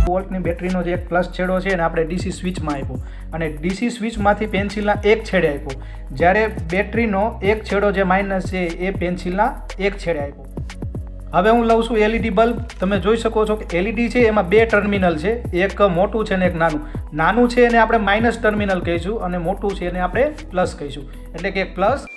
વોલ્ટની બેટરીનો જે એક પ્લસ છેડો છે એને આપણે ડીસી સ્વિચમાં આપ્યો અને ડીસી સ્વિચમાંથી પેન્સિલના એક છેડે આપ્યો, જ્યારે બેટરીનો એક છેડો જે માઇનસ છે એ પેન્સિલના એક છેડે આપ્યો. હવે હું લઉં છું એલઈડી બલ્બ. તમે જોઈ શકો છો કે એલઈડી છે એમાં બે ટર્મિનલ છે, એક મોટું છે અને એક નાનું. નાનું છે એને આપણે માઇનસ ટર્મિનલ કહીશું અને મોટું છે એને આપણે પ્લસ કહીશું, એટલે કે પ્લસ.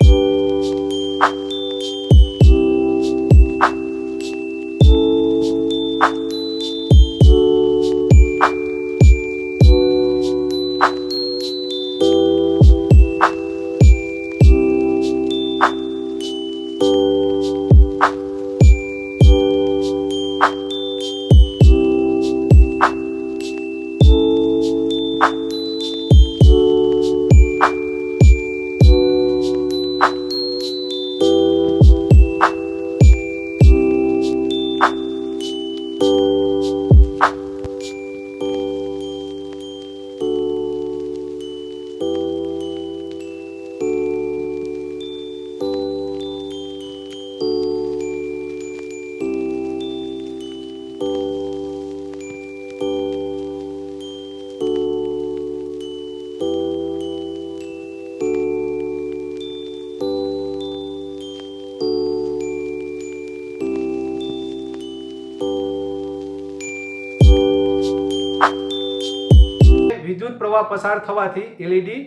વિદ્યુત પ્રવાહ પસાર થવાથી એલઈડી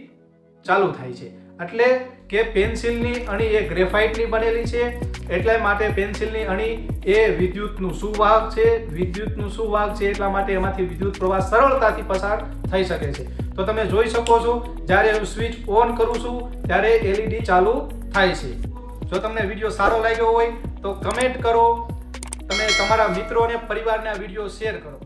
ચાલુ થાય છે. એટલે કે પેન્સિલની અણી એ ગ્રેફાઇટની બનેલી છે, એટલા માટે પેન્સિલની અણી એ વિદ્યુતનું સુવાહક છે. વિદ્યુતનું સુવાહક છે એટલા માટે એમાંથી વિદ્યુત પ્રવાહ સરળતાથી પસાર થઈ શકે છે. તો તમે જોઈ શકો છો જ્યારે હું સ્વિચ ઓન કરું છું ત્યારે એલઈડી ચાલુ થાય છે. જો તમને વિડીયો સારો લાગ્યો હોય તો કમેન્ટ કરો, તમે તમારા મિત્રો અને પરિવારને આ વિડીયો શેર કરો.